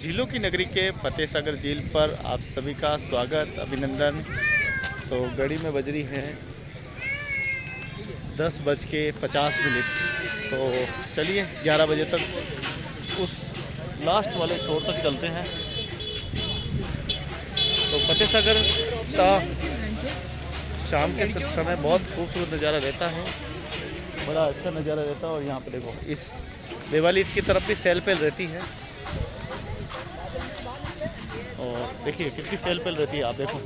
झीलों की नगरी के फतेह सागर झील पर आप सभी का स्वागत, अभिनंदन। तो घड़ी में बज रही है 10:50। तो चलिए 11 बजे तक उस लास्ट वाले छोर तक चलते हैं। तो फतेह सागर का शाम के समय बहुत खूबसूरत नज़ारा रहता है, बड़ा अच्छा नज़ारा रहता है। और यहाँ पे देखो, इस देवाली की तरफ भी सेल पेल रहती है। और देखिए कितनी सेल पेल रहती है, आप देखो,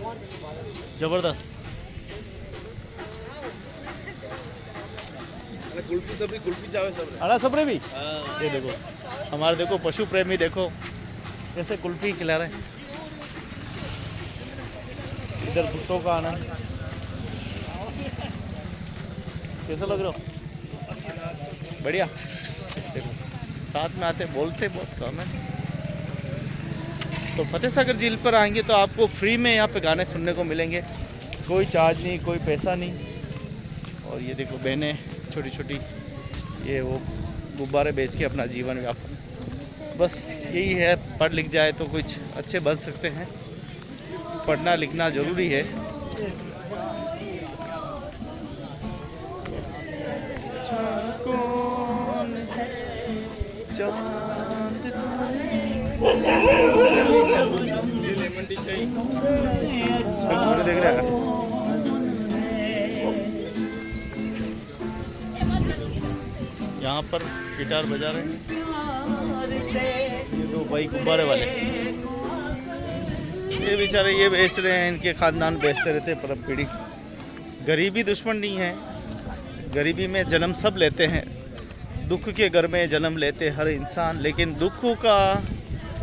ज़बरदस्त। कुल्फी चावे सब अड़ा सबरे भी ये देखो, हमारे देखो पशु प्रेमी देखो कैसे कुल्फी खिला रहे हैं। इधर कुत्तों का आनंद कैसा लग रहा हो? बढ़िया। देखो साथ में आते बोलते बहुत कम है। तो फतेह सागर झील पर आएंगे तो आपको फ्री में यहाँ पे गाने सुनने को मिलेंगे, कोई चार्ज नहीं, कोई पैसा नहीं। और ये देखो बहनें छोटी छोटी, ये वो गुब्बारे बेच के अपना जीवन यापन, बस यही है। पढ़ लिख जाए तो कुछ अच्छे बन सकते हैं, पढ़ना लिखना ज़रूरी है। देख रहा है यहाँ पर गिटार बजा रहे हैं ये दो भाई गुब्बारे वाले। ये बेचारे ये बेच रहे हैं, इनके खानदान बेचते रहते परम पीढ़ी। गरीबी दुश्मन नहीं है, गरीबी में जन्म सब लेते हैं, दुख के घर में जन्म लेते हर इंसान। लेकिन दुखों का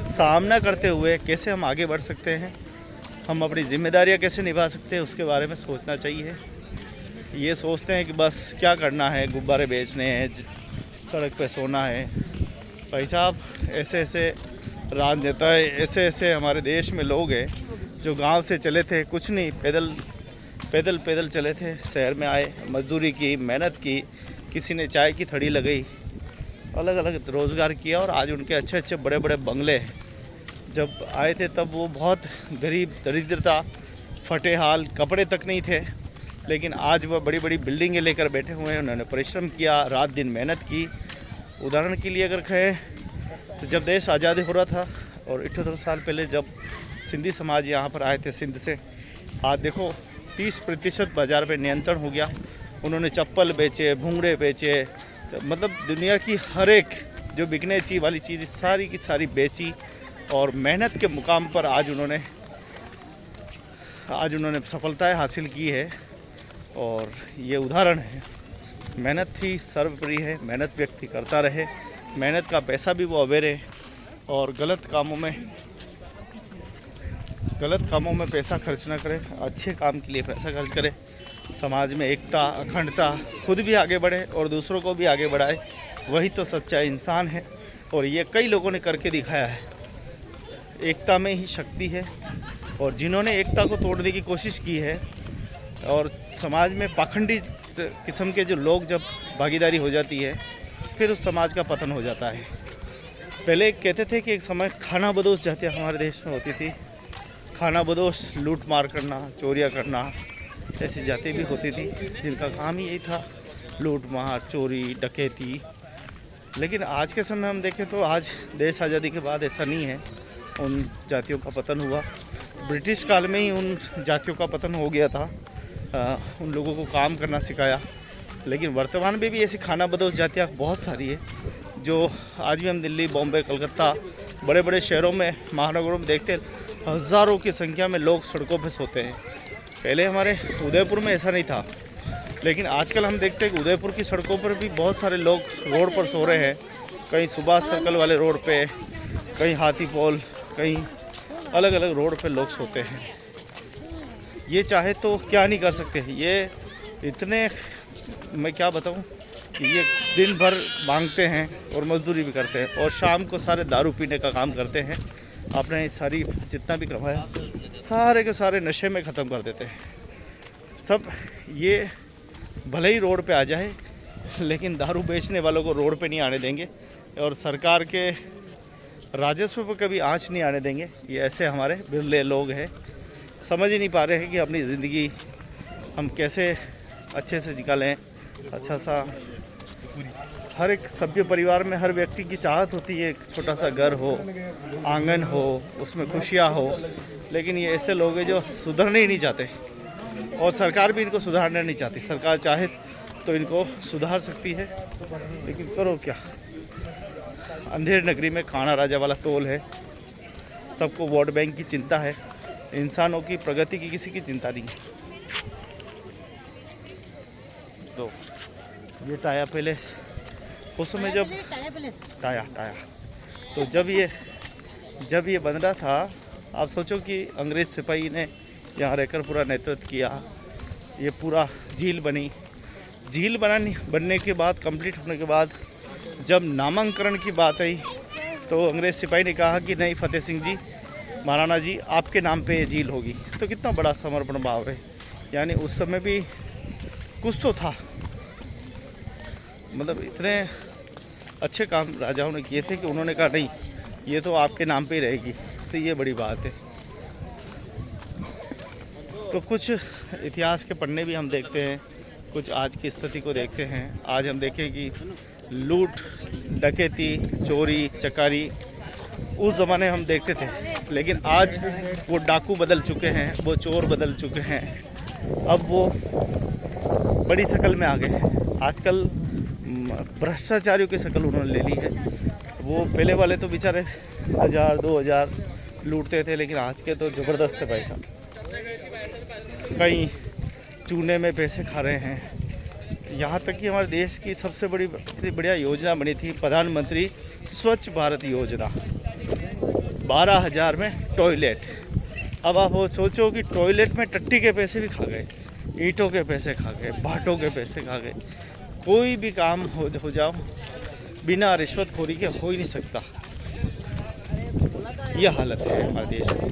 सामना करते हुए कैसे हम आगे बढ़ सकते हैं, हम अपनी जिम्मेदारियां कैसे निभा सकते हैं, उसके बारे में सोचना चाहिए। ये सोचते हैं कि बस क्या करना है, गुब्बारे बेचने हैं, सड़क पे सोना है। भाई साहब, ऐसे ऐसे राजनेता है, ऐसे ऐसे हमारे देश में लोग हैं जो गांव से चले थे, कुछ नहीं, पैदल चले थे, शहर में आए, मजदूरी की, मेहनत की, किसी ने चाय की थड़ी लगाई, अलग अलग रोज़गार किया, और आज उनके अच्छे अच्छे बड़े बड़े बंगले हैं। जब आए थे तब वो बहुत गरीब, दरिद्रता, फटे हाल, कपड़े तक नहीं थे। लेकिन आज वह बड़ी बड़ी बिल्डिंगें लेकर बैठे हुए हैं। उन्होंने परिश्रम किया, रात दिन मेहनत की। उदाहरण के लिए अगर कहें तो जब देश आज़ाद हो रहा था और 78 साल पहले जब सिंधी समाज यहाँ पर आए थे सिंध से, आज देखो 30% बाज़ार पे नियंत्रण हो गया। उन्होंने चप्पल बेचे, भूंगड़े बेचे, मतलब दुनिया की हर एक जो बिकने ची वाली चीज़ सारी की सारी बेची, और मेहनत के मुकाम पर आज उन्होंने सफलताएं हासिल की है। और ये उदाहरण है, मेहनत ही सर्वोपरि है, मेहनत व्यक्ति करता रहे, मेहनत का पैसा भी वो अवेरे, और गलत कामों में पैसा खर्च ना करे, अच्छे काम के लिए पैसा खर्च करे, समाज में एकता, अखंडता, खुद भी आगे बढ़े और दूसरों को भी आगे बढ़ाए, वही तो सच्चा इंसान है। और ये कई लोगों ने करके दिखाया है। एकता में ही शक्ति है, और जिन्होंने एकता को तोड़ने की कोशिश की है, और समाज में पाखंडी किस्म के जो लोग जब भागीदारी हो जाती है, फिर उस समाज का पतन हो जाता है। पहले कहते थे कि एक समय खाना बदोश जातियाँ हमारे देश में होती थी, खाना बदोश, लूट मार करना, चोरियाँ करना, ऐसी जाति भी होती थी जिनका काम ही यही था, लूट मार, चोरी, डकैती। लेकिन आज के समय हम देखें तो आज देश आज़ादी के बाद ऐसा नहीं है, उन जातियों का पतन हुआ। ब्रिटिश काल में ही उन जातियों का पतन हो गया था, उन लोगों को काम करना सिखाया। लेकिन वर्तमान में भी ऐसी खाना बदोश जातियाँ बहुत सारी है, जो आज भी हम दिल्ली, बॉम्बे, कलकत्ता, बड़े बड़े शहरों में, महानगरों में देखते हैं, हज़ारों की संख्या में लोग सड़कों पर सोते हैं। पहले हमारे उदयपुर में ऐसा नहीं था, लेकिन आजकल हम देखते हैं कि उदयपुर की सड़कों पर भी बहुत सारे लोग रोड पर सो रहे हैं। कहीं सुभाष सर्कल वाले रोड पे, कहीं हाथी पोल, कहीं अलग अलग रोड पे लोग सोते हैं। ये चाहे तो क्या नहीं कर सकते, ये इतने, मैं क्या बताऊं, कि ये दिन भर मांगते हैं और मजदूरी भी करते हैं, और शाम को सारे दारू पीने का काम करते हैं। आपने सारी जितना भी कमाया सारे के सारे नशे में ख़त्म कर देते हैं सब। ये भले ही रोड पे आ जाए, लेकिन दारू बेचने वालों को रोड पे नहीं आने देंगे। और सरकार के राजस्व पर कभी आँच नहीं आने देंगे। ये ऐसे हमारे बिरले लोग हैं, समझ ही नहीं पा रहे हैं कि अपनी ज़िंदगी हम कैसे अच्छे से निकालें। अच्छा सा हर एक सभ्य परिवार में हर व्यक्ति की चाहत होती है, एक छोटा सा घर हो, आंगन हो, उसमें खुशियाँ हो, लेकिन ये ऐसे लोग हैं जो सुधरने ही नहीं चाहते और सरकार भी इनको सुधारना नहीं चाहती। सरकार चाहे तो इनको सुधार सकती है, लेकिन करो क्या। अंधेर नगरी में खाना राजा वाला तोल है। सबको वोट बैंक की चिंता है, इंसानों की प्रगति की किसी की चिंता नहीं है। तो ये टाया पैलेस उस समय जब टाया तो जब ये बन रहा था, आप सोचो कि अंग्रेज़ सिपाही ने यहाँ रहकर पूरा नेतृत्व किया। ये पूरा झील बनने के बाद, कंप्लीट होने के बाद जब नामांकन की बात आई तो अंग्रेज़ सिपाही ने कहा कि नहीं फतेह सिंह जी, महाराणा जी, आपके नाम पे ये झील होगी। तो कितना बड़ा समर्पण भाव है। यानी उस समय भी कुछ तो था, मतलब इतने अच्छे काम राजाओं ने किए थे कि उन्होंने कहा नहीं, ये तो आपके नाम पे ही रहेगी। तो ये बड़ी बात है। तो कुछ इतिहास के पन्ने भी हम देखते हैं, कुछ आज की स्थिति को देखते हैं। आज हम देखें कि लूट, डकैती, चोरी, चकारी उस ज़माने हम देखते थे, लेकिन आज वो डाकू बदल चुके हैं, वो चोर बदल चुके हैं। अब वो बड़ी शक्ल में आ गए हैं। आजकल भ्रष्टाचारियों की शक्ल उन्होंने ले ली है। वो पहले वाले तो बेचारे 1000-2000 लूटते थे, लेकिन आज के तो ज़बरदस्त है पैसा। कई चूने में पैसे खा रहे हैं। यहाँ तक कि हमारे देश की सबसे बढ़िया योजना बनी थी प्रधानमंत्री स्वच्छ भारत योजना, 12,000 में टॉयलेट। अब आप वो सोचो कि टॉयलेट में टट्टी के पैसे भी खा गए, ईंटों के पैसे खा गए, भाटों के पैसे खा गए। कोई भी काम हो जाओ बिना रिश्वतखोरी के हो ही नहीं सकता। यह हालत है हमारे देश की।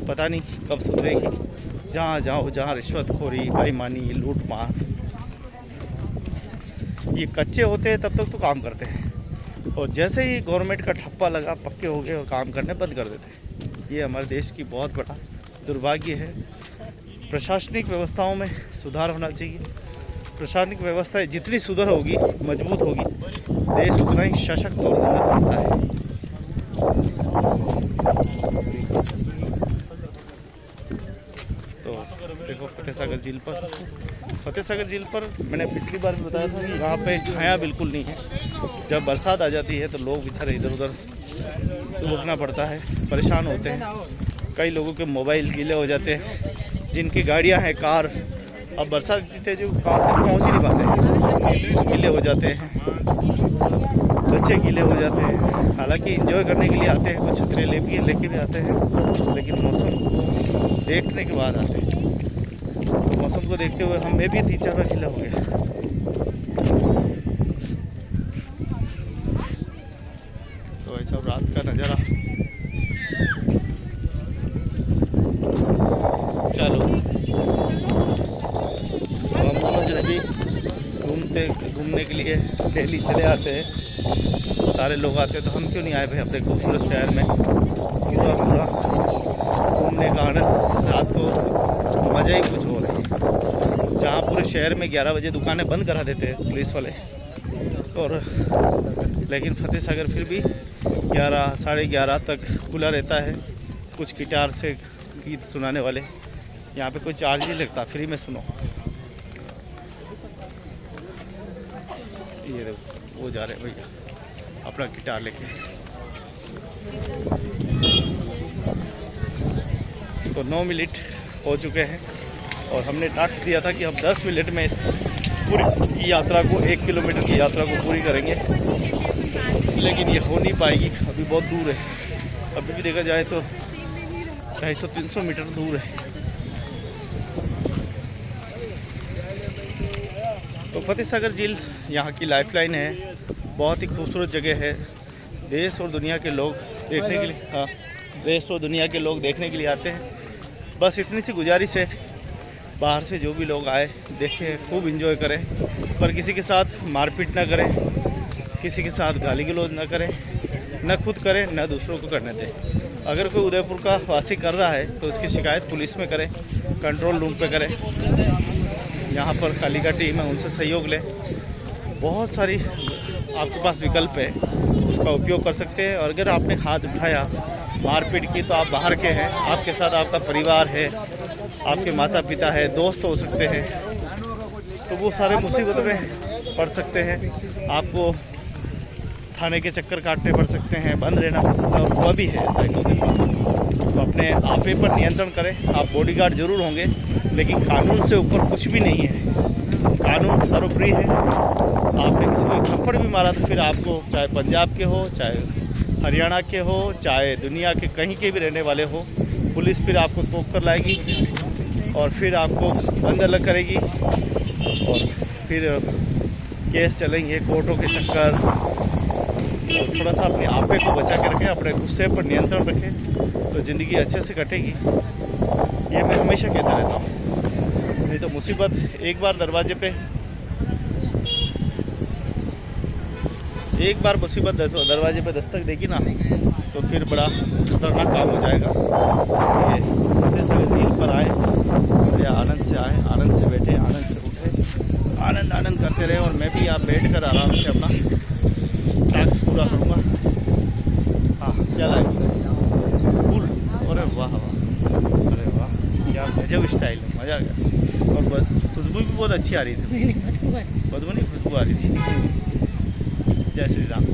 पता नहीं कब सुधरेगी। जहाँ जाओ जहाँ रिश्वतखोरी, बेईमानी, लूटमार। ये कच्चे होते हैं तब तक तो काम करते हैं, और जैसे ही गवर्नमेंट का ठप्पा लगा, पक्के हो गए और काम करने बंद कर देते हैं। ये हमारे देश की बहुत बड़ा दुर्भाग्य है। प्रशासनिक व्यवस्थाओं में सुधार होना चाहिए। प्रशासनिक व्यवस्थाएं जितनी सुधर होगी, मजबूत होगी, देश उतना ही सशक्त और उन्नत बनता है। तो देखो फतेह सागर झील पर मैंने पिछली बार भी बताया था कि यहाँ पे छाया बिल्कुल नहीं है। जब बरसात आ जाती है तो लोग बेचारे इधर उधर रुकना पड़ता है, परेशान होते हैं। कई लोगों के मोबाइल गीले हो जाते हैं, जिनकी गाड़ियाँ हैं, कार, अब बरसात की तेज कार तक पहुँच ही नहीं पाते, गीले हो जाते हैं, बच्चे गीले हो जाते हैं। हालांकि एंजॉय करने के लिए आते हैं, कुछ छतरे लेके भी आते हैं, लेकिन मौसम देखने के बाद आते हैं। मौसम को देखते हुए हमें भी 3-4 बार गीला हो गया। तो ऐसा रात का नज़ारा। चलो हम दोनों जी घूमने के लिए दिल्ली चले आते हैं। सारे लोग आते हैं, तो हम क्यों नहीं आए भाई अपने खूबसूरत शहर में पूरा घूमने का आनंद। रात को मज़ा ही कुछ हो रहा है। जहाँ पूरे शहर में 11 बजे दुकानें बंद करा देते हैं पुलिस वाले, और लेकिन फतेह सागर फिर भी 11, साढ़े 11 तक खुला रहता है। कुछ गिटार से गीत सुनाने वाले, यहाँ पे कोई चार्ज नहीं लगता, फ्री में सुनो। ये देखो वो जा रहे हैं भैया अपना गिटार लेके। तो 9 मिनट हो चुके हैं और हमने टास्क दिया था कि हम 10 मिनट में इस पूरी यात्रा को, 1 किलोमीटर की यात्रा को पूरी करेंगे, लेकिन ये हो नहीं पाएगी। अभी बहुत दूर है। अभी भी देखा जाए तो 250-300 मीटर दूर है। तो फतेह सागर झील यहाँ की लाइफलाइन है। बहुत ही खूबसूरत जगह है। देश और दुनिया के लोग देखने के लिए, देश और दुनिया के लोग देखने के लिए आते हैं। बस इतनी सी गुजारिश है, बाहर से जो भी लोग आए देखें, खूब एंजॉय करें, पर किसी के साथ मारपीट ना करें, किसी के साथ गाली गलौज ना करें, न खुद करे न दूसरों को करने दे। अगर कोई उदयपुर का वासी कर रहा है तो उसकी शिकायत पुलिस में करे, कंट्रोल रूम पे करे। यहाँ पर कालिका टीम है, उनसे सहयोग लें। बहुत सारी आपके पास विकल्प है, उसका उपयोग कर सकते हैं। और अगर आपने हाथ उठाया, मारपीट की, तो आप बाहर के हैं, आपके साथ आपका परिवार है, आपके माता पिता है, दोस्त हो सकते हैं, तो वो सारे मुसीबत में पड़ सकते हैं। आपको थाने के चक्कर काटने पड़ सकते हैं, बंद रहना पड़ सकता है, और हुआ भी है ऐसा एक दो दिन बाद। तो अपने आपे पर नियंत्रण करें। आप बॉडीगार्ड जरूर होंगे, लेकिन कानून से ऊपर कुछ भी नहीं है। कानून सर्वोपरि है। आपने किसी को एक थप्पड़ भी मारा तो फिर आपको, चाहे पंजाब के हो, चाहे हरियाणा के हो, चाहे दुनिया के कहीं के भी रहने वाले हो, पुलिस फिर आपको तोप कर लाएगी और फिर आपको बंद अलग करेगी और फिर केस चलेंगे, कोर्टों के चक्कर। तो थोड़ा सा अपने आपे को बचा के रखें, अपने गुस्से पर नियंत्रण रखें, तो ज़िंदगी अच्छे से कटेगी। ये मैं हमेशा कहता रहता हूँ। नहीं तो मुसीबत एक बार दरवाजे पे, एक बार मुसीबत दरवाजे पे दस्तक देगी ना, तो फिर बड़ा खतरनाक काम हो जाएगा। इसलिए जैसे सभी झील पर आए, बढ़िया आनंद से आए, आनंद से बैठे, आनंद से उठे, आनंद आनंद करते रहे। और मैं भी यहाँ बैठ कर आराम से अपना टास्क पूरा करूँगा। हाँ, क्या लगा फूल? अरे वाह वाह, अरे वाह, क्या गजब स्टाइल है, मज़ा आ गया। और खुशबू भी बहुत अच्छी आ रही थी। बदबू नहीं, खुशबू आ रही थी। जय श्री राम।